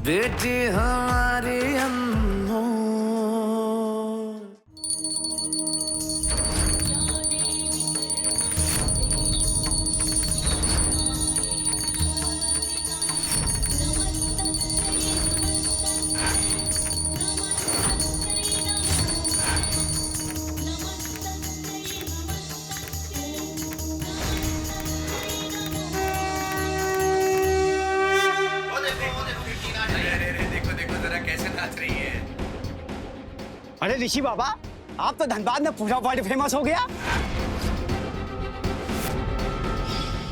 बेटी हमारी अनमोल। अरे ऋषि बाबा, आप तो धनबाद में पूरा वर्ल्ड फेमस हो गया।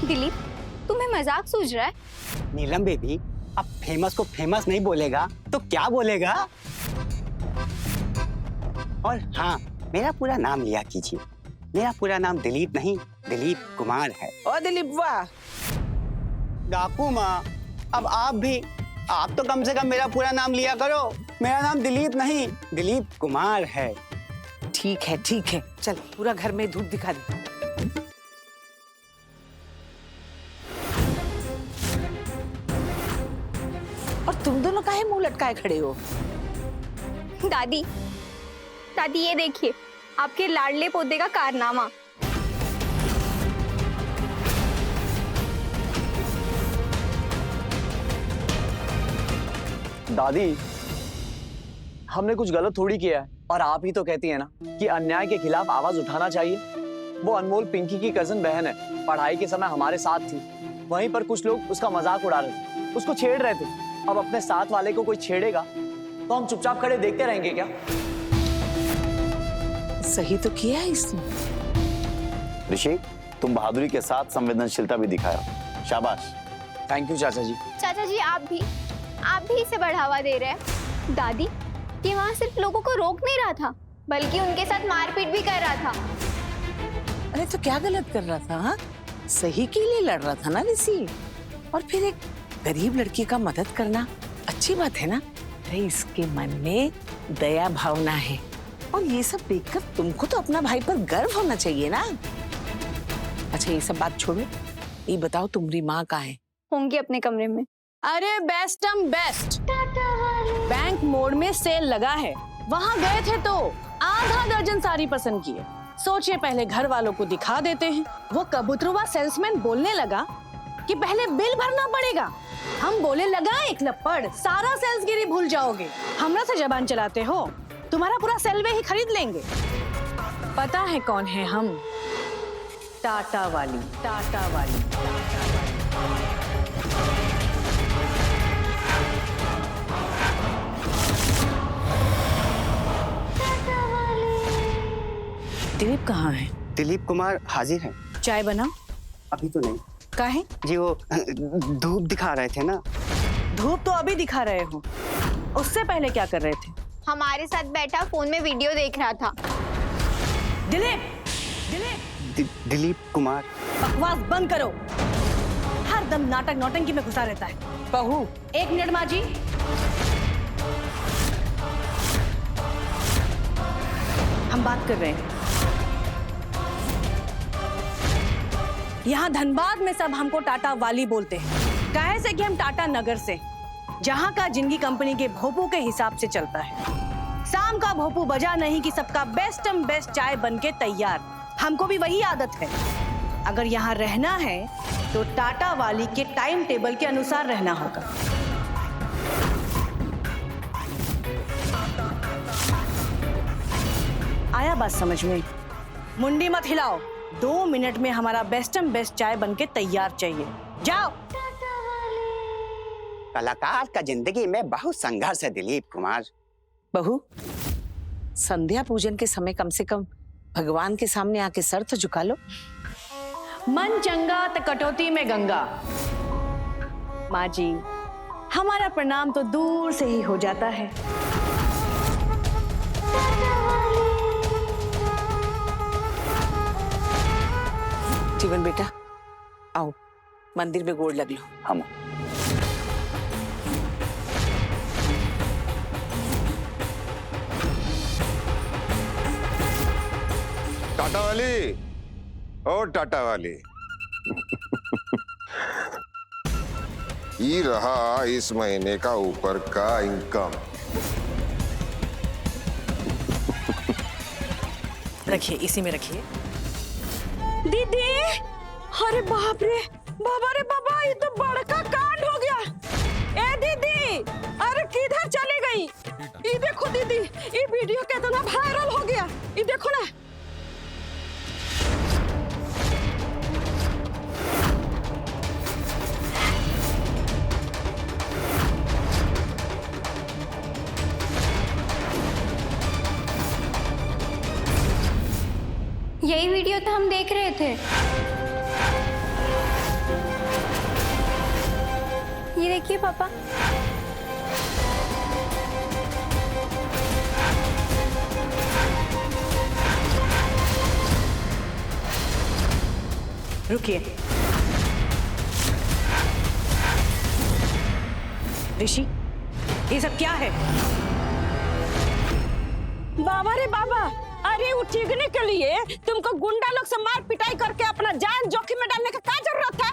दिलीप, तुम्हें मजाक सूझ रहा है? नीलम बेबी, अब फेमस को फेमस नहीं बोलेगा तो क्या बोलेगा? और हाँ, मेरा पूरा नाम लिया कीजिए। मेरा पूरा नाम दिलीप नहीं, दिलीप कुमार है। ओ दिलीप, वाह। डाकू माँ, अब आप तो कम से कम मेरा पूरा नाम लिया करो। मेरा नाम दिलीप नहीं, दिलीप कुमार है। ठीक है, चल पूरा घर में धूप दिखा दे। और तुम दोनों काहे मुंह लटकाए खड़े हो? दादी, दादी ये देखिए, आपके लाडले पोते का कारनामा। दादी, हमने कुछ गलत थोड़ी किया है, और आप ही तो कहती है ना कि अन्याय के खिलाफ आवाज उठाना चाहिए। वो अनमोल पिंकी की कजन बहन है, पढ़ाई के समय हमारे साथ थी। वहीं पर कुछ लोग उसका मजाक उड़ा रहे थे, उसको छेड़ रहे थे। अब अपने साथ वाले को कोई छेड़ेगा तो हम चुपचाप खड़े देखते रहेंगे क्या? सही तो किया है इसने। ऋषि, तुम बहादुरी के साथ संवेदनशीलता भी दिखाया, शाबाश। थैंक यू चाचा जी। चाचा जी, आप भी इसे बढ़ावा दे रहे हैं। दादी, ये वहाँ सिर्फ लोगों को रोक नहीं रहा था, बल्कि उनके साथ मारपीट भी कर रहा था। अरे तो क्या गलत कर रहा था? हाँ, सही के लिए लड़ रहा था ना ऋषि। और फिर एक गरीब लड़की का मदद करना अच्छी बात है ना। अरे इसके मन में दया भावना है, और ये सब देखकर तुमको तो अपना भाई पर गर्व होना चाहिए ना। अच्छा, ये सब बात छोड़ो, ये बताओ तुम्हारी माँ कहाँ है? होंगी अपने कमरे में। अरे बेस्ट बैंक मोड़ में सेल लगा है, वहाँ गए थे तो आधा दर्जन साड़ी पसंद किए। सोचिए, पहले घर वालों को दिखा देते हैं। वो कबूतरुआ सेल्समैन बोलने लगा कि पहले बिल भरना पड़ेगा। हम बोले लगा एक लपड़, सारा सेल्सगिरी भूल जाओगे। हमरा से जबान चलाते हो, तुम्हारा पूरा सेल वे ही खरीद लेंगे। पता है कौन है हम? टाटा वाली। दिलीप कहाँ है? दिलीप कुमार हाजिर है। चाय बनाओ। अभी तो नहीं काहे? जी, वो धूप दिखा रहे थे ना। धूप तो अभी दिखा रहे हो, उससे पहले क्या कर रहे थे? हमारे साथ बैठा फोन में वीडियो देख रहा था। दिलीप, दिलीप कुमार। बकवास बंद करो। हर दम नाटक नौटंकी में घुसा रहता है। बहू, 1 मिनट माँ जी। हम बात कर रहे हैं। यहाँ धनबाद में सब हमको टाटा वाली बोलते हैं। काहे से कि हम टाटा नगर से, जहाँ का जिंदगी कंपनी के भोपू के हिसाब से चलता है। शाम का भोपू बजा नहीं कि सबका बेस्ट चाय बन के तैयार। हमको भी वही आदत है। अगर यहाँ रहना है तो टाटा वाली के टाइम टेबल के अनुसार रहना होगा। आया बात समझ में? मुंडी मत हिलाओ। 2 मिनट में हमारा बेस्ट चाय बन के तैयार चाहिए। जाओ। कलाकार का जिंदगी में बहुत संघर्ष है दिलीप कुमार। बहू, संध्या पूजन के समय कम से कम भगवान के सामने आके सर तो झुका लो। मन चंगा त कटौती में गंगा। माँ जी, हमारा प्रणाम तो दूर से ही हो जाता है। जीवन बेटा, आओ मंदिर में गोड़ लग लो। हम टाटा वाली, ओ टाटा वाली, ये रहा इस महीने का ऊपर का इनकम। रखिए, इसी में रखिए। दीदी, अरे बाप रे, बाबा रे बाबा, ये तो बड़का कांड हो गया। ए दीदी, अरे किधर चली गई? ये देखो दीदी, ये वीडियो कितना वायरल हो गया, ये देखो ना। यही वीडियो तो हम देख रहे थे। ये देखिए पापा। रुकिए ऋषि, ये सब क्या है? बाबा रे बाबा, अरे वो टिकने के लिए तुमको गुंडा लोग से मार पिटाई करके अपना जान जोखिम में डालने का क्या जरूरत है?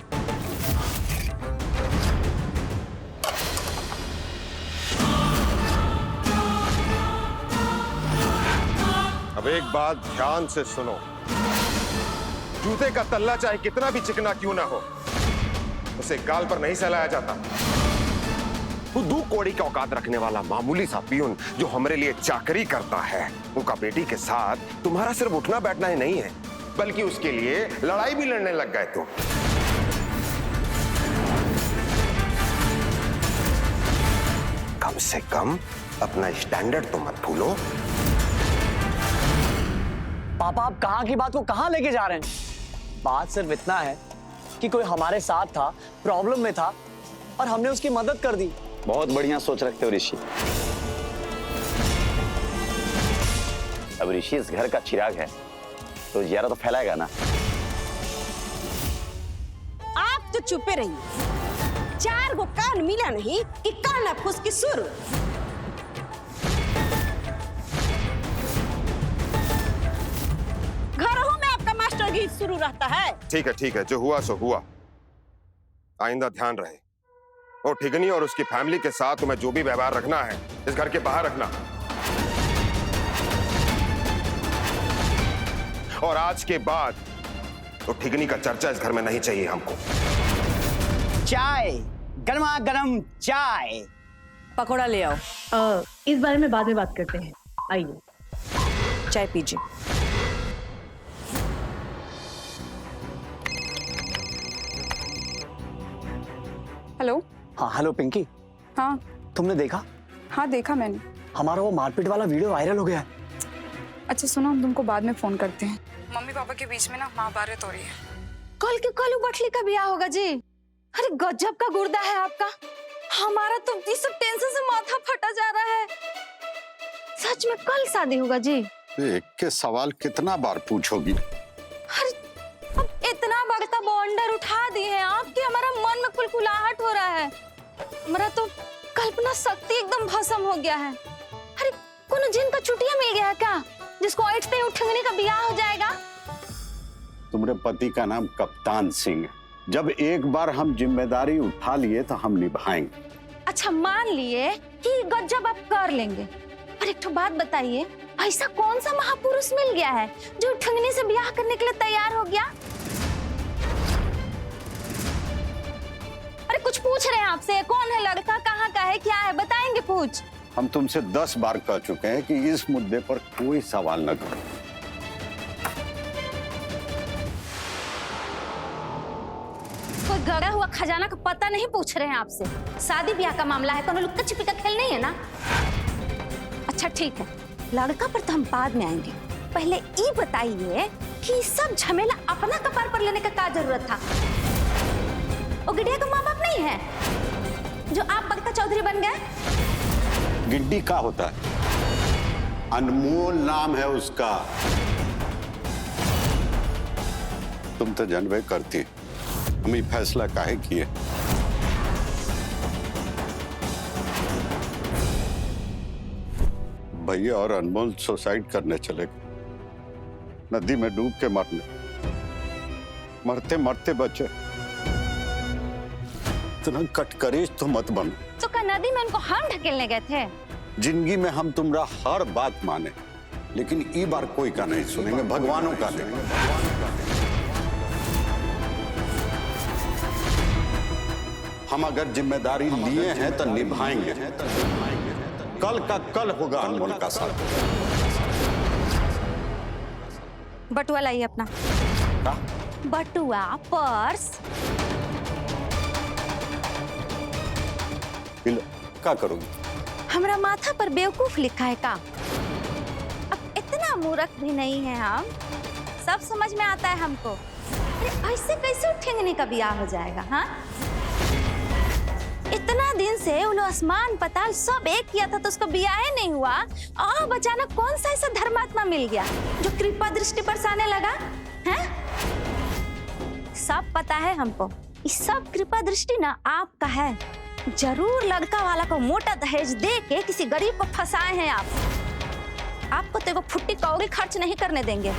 अब एक बात ध्यान से सुनो, जूते का तल्ला चाहे कितना भी चिकना क्यों ना हो, उसे गाल पर नहीं सहलाया जाता। वो 2 कौड़ी का औकात रखने वाला मामूली सा पियून जो हमारे लिए चाकरी करता है, उनका बेटी के साथ तुम्हारा सिर्फ उठना बैठना ही नहीं है, बल्कि उसके लिए लड़ाई भी लड़ने लग गए तुम। कम से कम अपना स्टैंडर्ड तो मत भूलो। पापा, आप कहाँ की बात को कहाँ लेके जा रहे हैं? बात सिर्फ इतना है कि कोई हमारे साथ था, प्रॉब्लम में था और हमने उसकी मदद कर दी। बहुत बढ़िया सोच रखते हो ऋषि। अब ऋषि इस घर का चिराग है, तो जियारा तो फैलाएगा ना। आप तो चुपे रहिए। 4 गो कान मिला नहीं कि कान ना फुसकी शुरू। घरों में आपका मास्टर गीत शुरू रहता है। ठीक है, जो हुआ सो हुआ। आइंदा ध्यान रहे, और ठिगनी और उसकी फैमिली के साथ तुम्हें जो भी व्यवहार रखना है, इस घर के बाहर रखना। और आज के बाद तो ठिगनी का चर्चा इस घर में नहीं चाहिए हमको। चाय, गर्मा गर्म चाय। पकौड़ा ले आओ। इस बारे में बाद में बात करते हैं, आइए। चाय पीजिए। हेलो। हाँ, हेलो पिंकी। हाँ तुमने देखा? हाँ देखा मैंने। हमारा वो मारपीट वाला वीडियो वायरल हो गया है। अच्छा सुनो, हम तुमको बाद में फोन करते हैं। मम्मी पापा के बीच में ना महाभारत हो रही है। कल के कल बटली का ब्याह होगा जी। अरे गजब का गुर्दा है आपका। हमारा तो ये सब टेंशन से माथा फटा जा रहा है। सच में कल शादी होगा जी? एक के सवाल कितना बार पूछोगी? अरे अब इतना बड़का बॉन्डर उठा दिए हैं आप कि हमारा मन में कुलकुलाहट हो रहा है। हमारा तो कल्पना शक्ति एकदम भस्म हो गया है। अरे कोनो जिन का चुटिया मिल गया है क्या, जिसको ऐठते उठंगने का ब्याह हो जाएगा? तुम्हारे पति का नाम कप्तान सिंह। जब एक बार हम जिम्मेदारी उठा लिए तो हम निभाएंगे। अच्छा मान लिए कि गजब आप कर लेंगे, पर एक तो बात बताइए, ऐसा कौन सा महापुरुष मिल गया है जो ठंगने से ब्याह करने के लिए तैयार हो गया? अरे कुछ पूछ रहे हैं आपसे, कौन है लड़का, कहाँ का है, क्या है, बताएंगे कुछ? हम तुमसे 10 बार कह चुके हैं कि इस मुद्दे पर कोई सवाल न करो। कोई गड़ा हुआ खजाना का पता नहीं पूछ रहे हैं आपसे। शादी ब्याह का मामला है, कोनो लुक्का छिपी का खेल नहीं है ना। अच्छा ठीक है, लड़का पर तो हम बाद में आएंगे। पहले ये बताइए कि सब झमेला अपना कपार पर लेने का क्या जरूरत था? वो गिडिया का माँ बाप नहीं है जो आप बगता चौधरी बन गए? गिड्डी का होता है, अनमोल नाम है उसका। तुम तो जानबे करती, हम ये फैसला काहे किए। भैया और अनमोल सुसाइड करने चले गए, नदी में डूब के मरने, मरते मरते बचे। इतना कटकरेज तो मत बनो। तो क्या नदी में उनको हम ढकेलने गए थे? जिंदगी में हम तुम्हारा हर बात माने, लेकिन ई बार कोई का नहीं सुनेंगे, भगवानों का नहीं। हम अगर जिम्मेदारी लिए हैं तो निभाएंगे। कल का कल होगा अनमोल का साथ। बटुआ लाइए अपना। का? बटुआ, पर्स। क्या करोगी? हमारा माथा पर बेवकूफ लिखा है का? अब इतना मूर्ख भी नहीं है हम, सब समझ में आता है हमको। अरे ऐसे कैसे ठेंगने का ब्याह हो जाएगा? हाँ, इतना दिन से वो लोग आसमान पताल सब एक किया था तो उसको ब्याह नहीं हुआ, और अचानक कौन सा ऐसा धर्मात्मा मिल गया जो कृपा दृष्टि बरसाने लगा? हैं? सब पता है हमको, इस सब कृपा दृष्टि ना आपका है। जरूर लड़का वाला को मोटा दहेज दे के किसी गरीब को फंसाए हैं आप। आपको तो वो फुट्टी कौड़ी खर्च नहीं करने देंगे,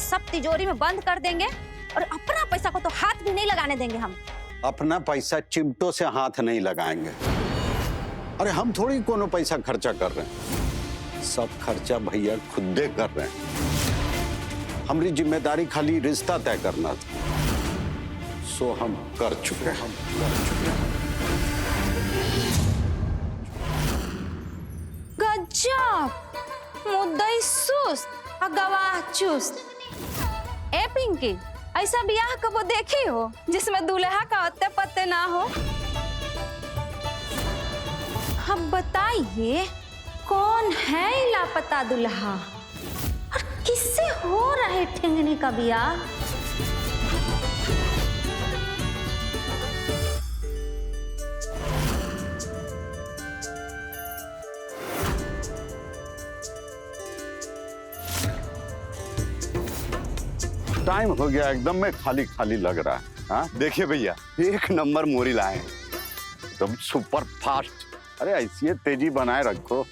सब तिजोरी में बंद कर देंगे और अपना पैसा को तो हाथ भी नहीं लगाने देंगे हम। अपना पैसा चिमटों से हाथ नहीं लगाएंगे। अरे हम थोड़ी कोनो पैसा खर्चा कर रहे हैं, सब खर्चा भैया खुदे कर रहे हैं। हमारी जिम्मेदारी खाली रिश्ता तय करना था, सो हम कर चुके हैं। गजब, मुद्दई सुस्त और गवाह चुस्त। ए पिंकी, ऐसा ब्याह कबो देखी हो जिसमें दूल्हा का अत्ते पत्ते ना हो? अब बताइए कौन है लापता दूल्हा और किससे हो रहा है ठेंगने का ब्याह? टाइम हो गया, एकदम में खाली खाली लग रहा है। हाँ देखिए भैया, एक नंबर मोरी लाए हैं, एकदम सुपर फास्ट। अरे ऐसी तेजी बनाए रखो,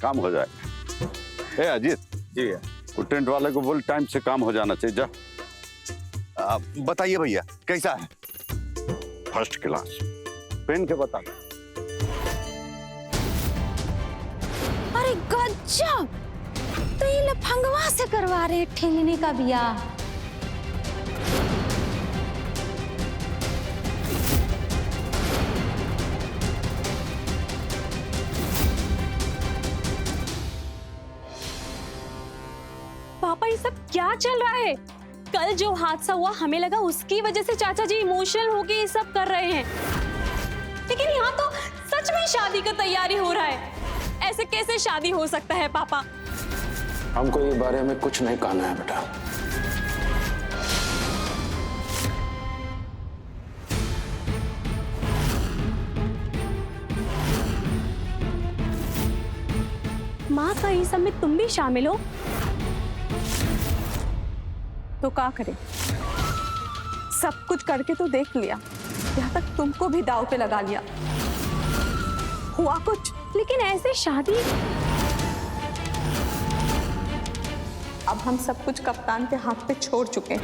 काम हो जाएगा। ए अजीत जी वो टेंट वाले को बोल टाइम से काम हो जाना चाहिए। जा बताइए भैया कैसा है? First class. पेन के बता। अरे गजब, तो ये लफंगवा से करवा रहे ठेंगने का ब्याह। पापा ये सब क्या चल रहा है? कल जो हादसा हुआ हमें लगा उसकी वजह से चाचा जी इमोशनल होके ये सब कर रहे हैं, लेकिन यहाँ तो सच में शादी का तैयारी हो रहा है। ऐसे कैसे शादी हो सकता है पापा? हमको ये बारे में कुछ नहीं कहना है बेटा। माँ का ये सब में तुम भी शामिल हो तो क्या करें? सब कुछ करके तो देख लिया, यहाँ तक तुमको भी दाव पे लगा लिया। हुआ कुछ? लेकिन ऐसे शादी। अब हम सब कुछ कप्तान के हाथ पे छोड़ चुके हैं।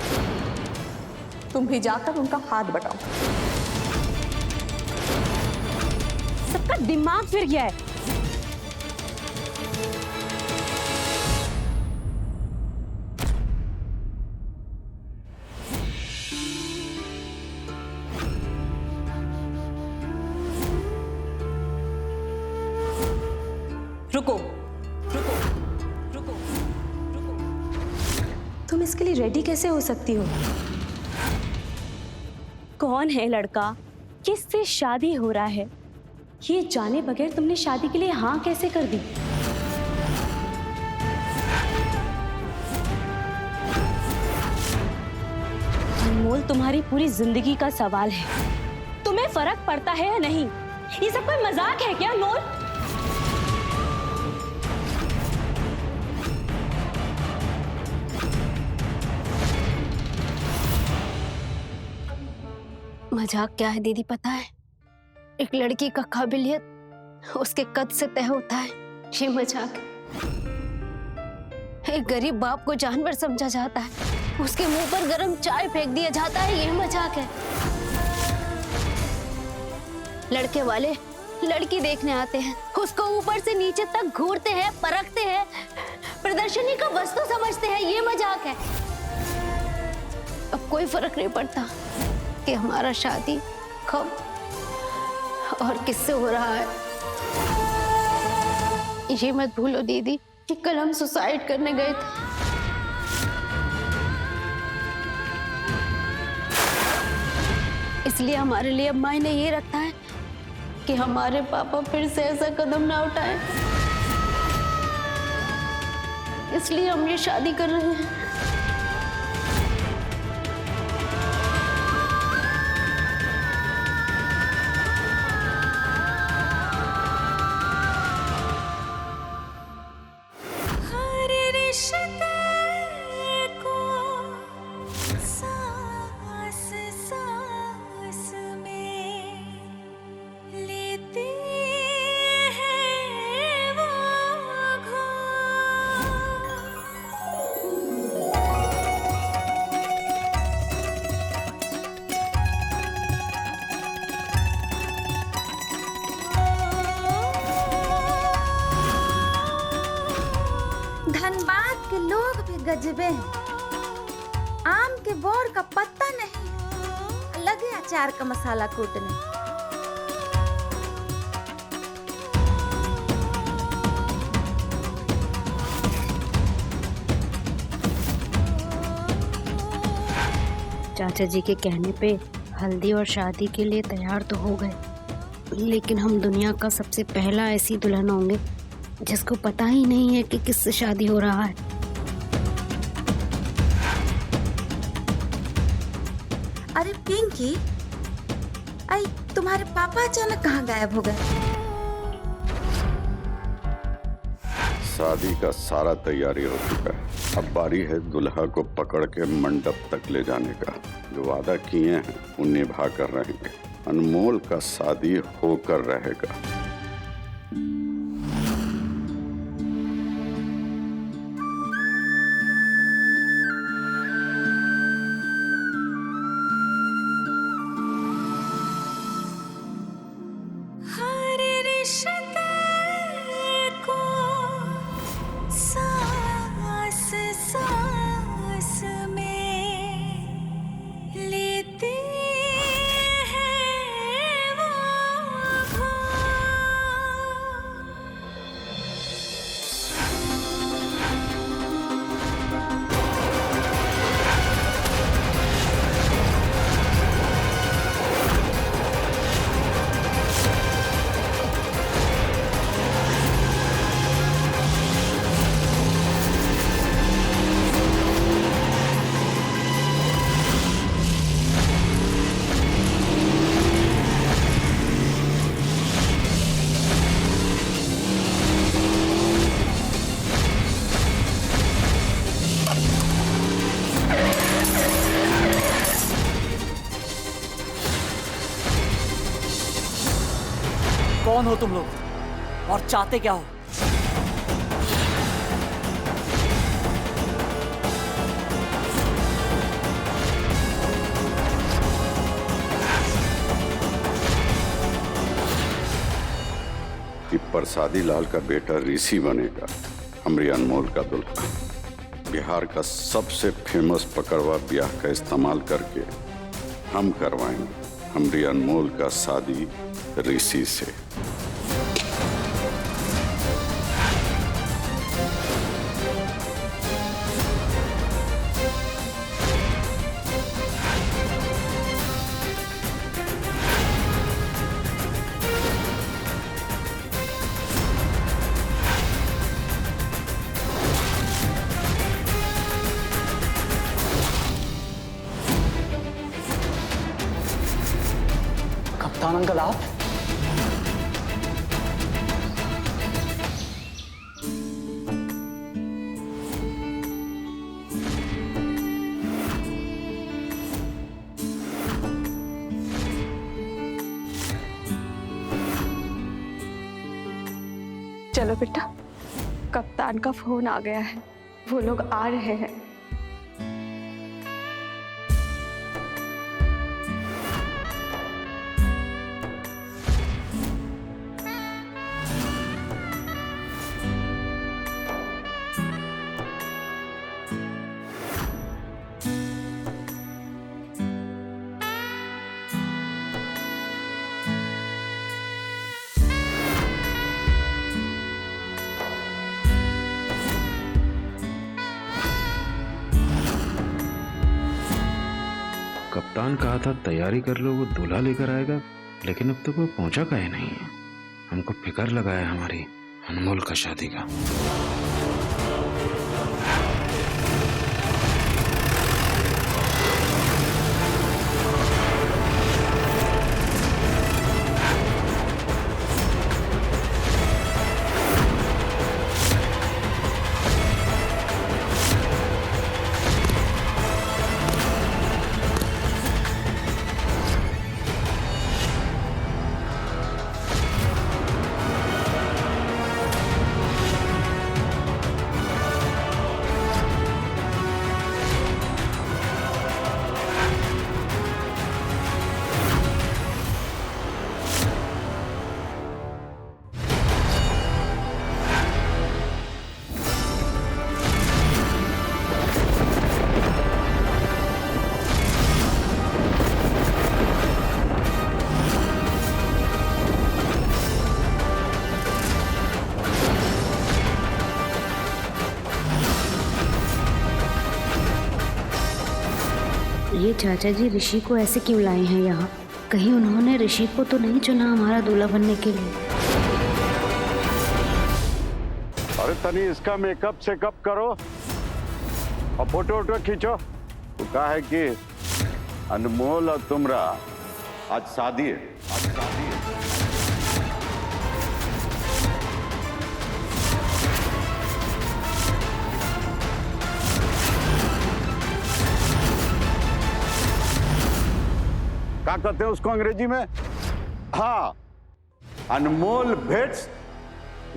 तुम भी जाकर उनका हाथ बटाओ। सबका दिमाग फिर गया है। रुको रुको रुको रुको, तुम इसके लिए रेडी कैसे हो सकती हो? कौन है लड़का, किससे शादी हो रहा है, ये जाने बगैर तुमने शादी के लिए हाँ कैसे कर दी? अनमोल तुम्हारी पूरी जिंदगी का सवाल है, तुम्हें फर्क पड़ता है या नहीं? ये सब कोई मजाक है क्या अनमोल? मजाक क्या है दीदी पता है? एक लड़की का काबिलियत उसके कद से तय होता है, ये मजाक। एक गरीब बाप को जानवर समझा जाता है, उसके मुंह पर गरम चाय फेंक दिया जाता है, ये मजाक है। लड़के वाले लड़की देखने आते हैं, उसको ऊपर से नीचे तक घूरते हैं, परखते हैं, प्रदर्शनी का वस्तु समझते हैं। ये मजाक है। अब कोई फर्क नहीं पड़ता कि हमारा शादी कब और किससे हो रहा है। ये मत भूलो दीदी कि कल हम सुसाइड करने गए थे। इसलिए हमारे लिए अब मायने ये रखता है कि हमारे पापा फिर से ऐसा कदम ना उठाएं। इसलिए हम ये शादी कर रहे हैं। धनबाद के लोग भी गजबे हैं। आम के बोर का पत्ता नहीं, लगे अचार का मसाला कूटने। चाचा जी के कहने पे हल्दी और शादी के लिए तैयार तो हो गए, लेकिन हम दुनिया का सबसे पहला ऐसी दुल्हन होंगे जिसको पता ही नहीं है कि किससे शादी हो रहा है। अरे पिंकी, आई तुम्हारे पापा अचानक कहाँ गायब हो गए? शादी का सारा तैयारी हो चुका है। अब बारी है दुल्हा को पकड़ के मंडप तक ले जाने का। जो वादा किए हैं वो निभा कर रहेंगे। अनमोल का शादी होकर रहेगा। कौन हो तुम लोग और चाहते क्या हो? कि प्रसादी लाल का बेटा ऋषि बनेगा हमरी अनमोल का दुल्हा। बिहार का सबसे फेमस पकड़वा ब्याह का इस्तेमाल करके हम करवाएंगे हमरी अनमोल का शादी ऋषि से। कप्तान अंकल आप? चलो बेटा, कप्तान का फोन आ गया है, वो लोग आ रहे हैं। सुल्तान कहा था तैयारी कर लो, वो दूल्हा लेकर आएगा, लेकिन अब तक वो पहुंचा काहे नहीं है। हमको फिक्र लगा है हमारी अनमोल का शादी का। ये चाचा जी ऋषि को ऐसे क्यों लाए हैं यहाँ? कहीं उन्होंने ऋषि को तो नहीं चुना हमारा दूल्हा बनने के लिए? अरे तनी इसका मेकअप सेकअप करो और फोटो वोटो खींचो। तो कहा है कि अनमोल और तुमरा आज शादी है, आज शादी है। क्या कहते हैं उसको अंग्रेजी में? हाँ, अनमोल भेट्स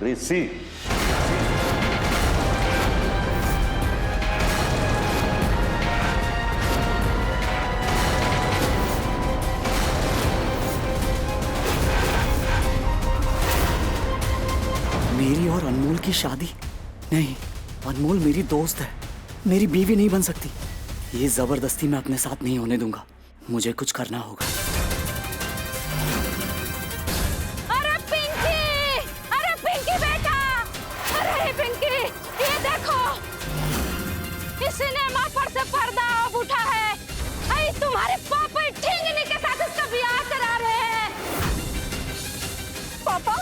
ऋषि। मेरी और अनमोल की शादी? नहीं, अनमोल मेरी दोस्त है, मेरी बीवी नहीं बन सकती। ये जबरदस्ती मैं अपने साथ नहीं होने दूंगा, मुझे कुछ करना होगा। अरे पिंकी बेटा, अरे पिंकी, ये देखो, इस सिनेमा पर से पर्दा अब उठा है। अरे तुम्हारे पापा ठेंगने के साथ इसका ब्याह करा रहे हैं। पापा,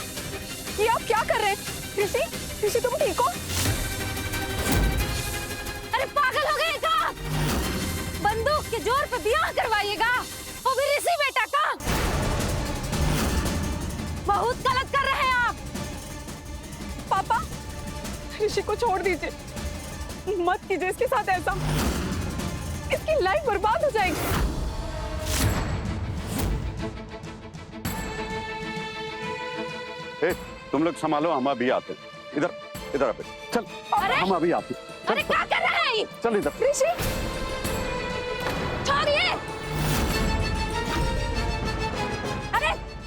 ये आप क्या कर रहे हैं? ऋषि तुम ठीक हो? अरे पागल हो गए क्या? बंदूक के जोर पे ब्याह करवाइएगा, वो भी ऋषि बेटा का? बहुत गलत कर रहे हैं आप। पापा, ऋषि को छोड़ दीजिए, मत कीजिए इसके साथ ऐसा, इसकी लाइफ बर्बाद हो जाएगी। ए, तुम लोग संभालो, हम अभी आते हैं। इधर इधर आ बेटा, चल, हम अभी आते हैं। अरे क्या कर रहे हैं? चल इधर। ऋषि, छोड़िए,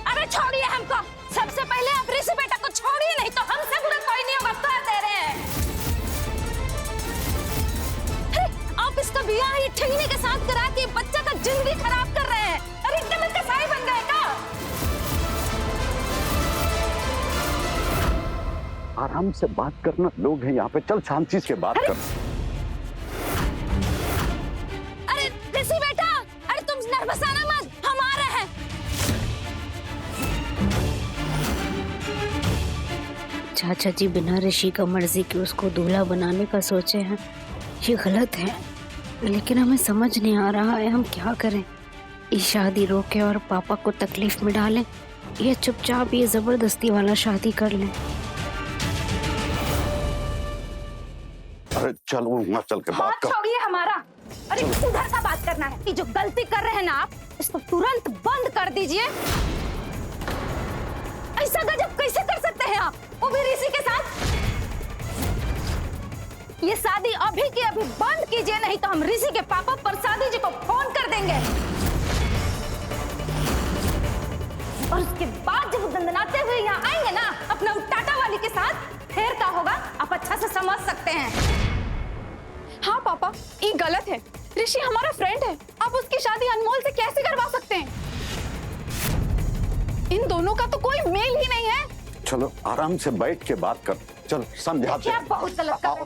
अरे छोड़िए हमको। सबसे पहले आप ऋषि बेटा को छोड़िए, नहीं तो हमसे बुरा कोई नहीं होगा, कह दे रहे हैं। आप इसका ब्याह ही ठगने के साथ करा के बच्चा का जिंदगी खराब कर रहे हैं। अरे एकदम कसाई बन गए का? आराम से बात करना, लोग हैं यहाँ पे, चल शांति से बात कर। अरे ऋषि बेटा, अरे तुम नर्वस आना मत, हम आ रहे हैं। चाचा जी बिना ऋषि का मर्जी के उसको दूल्हा बनाने का सोचे हैं, ये गलत है। लेकिन हमें समझ नहीं आ रहा है हम क्या करें। ये शादी रोके और पापा को तकलीफ में डालें, ये चुपचाप ये जबरदस्ती वाला शादी कर लें। अरे चल वहाँ चल के बात कर। छोड़िए हमारा, अरे उधर का बात करना है। ये जो गलती कर रहे हैं ना आप, इसको तुरंत बंद कर दीजिए। ऐसा गजब कैसे कर सकते हैं आप, वो भी ऋषि के साथ? ये शादी अभी की अभी बंद कीजिए, नहीं तो हम ऋषि के पापा प्रसादी जी को फोन कर देंगे। और उसके बाद जब दंदनाते हुए यहाँ आएंगे ना अपना टाटा वाली के साथ, फिर क्या होगा आप अच्छा से समझ सकते हैं। हाँ पापा, ये गलत है। ऋषि हमारा फ्रेंड है, आप उसकी शादी अनमोल से कैसे करवा सकते हैं? इन दोनों का तो कोई मेल ही नहीं है। चलो आराम से बैठ के बात कर, चल समझाते हैं। बहुत गलत कर रहे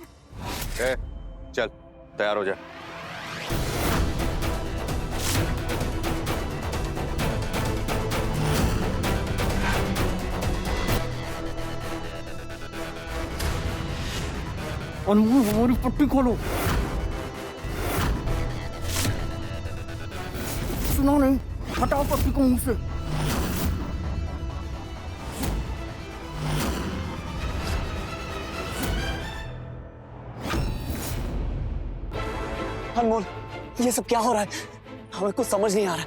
हैं। चल तैयार हो जा। अनमोल हमारी पट्टी खोलो। सुना नहीं, हटाओ पट्टी को मुंह से। अनमोल, ये सब क्या हो रहा है? हमें कुछ समझ नहीं आ रहा।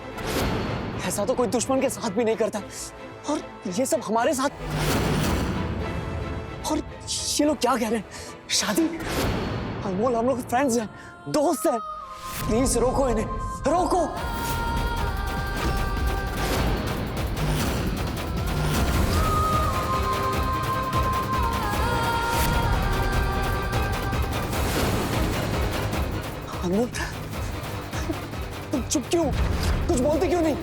ऐसा तो कोई दुश्मन के साथ भी नहीं करता, और ये सब हमारे साथ। और ये लोग क्या कह रहे हैं? शादी? अनमोल, हम लोग फ्रेंड्स हैं, दोस्त हैं। प्लीज रोको इन्हें, रोको। अनमोल, तुम चुप क्यों? कुछ बोलते क्यों नहीं?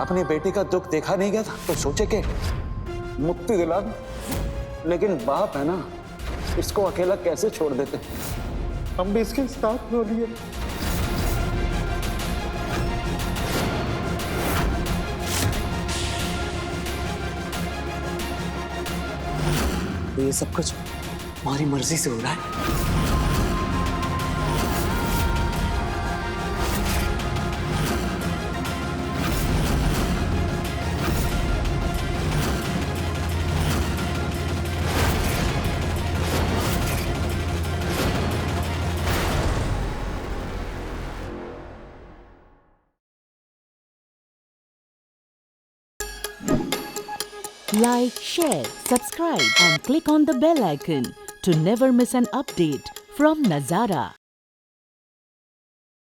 अपने बेटे का दुख देखा नहीं गया था तो सोचे कि मुक्ति दिला दूं। लेकिन बाप है ना, इसको अकेला कैसे छोड़ देते? हम भी इसके साथ रो लिए। तो ये सब कुछ हमारी मर्जी से हो रहा है। Like, share, subscribe and click on the bell icon to never miss an update from Nazara.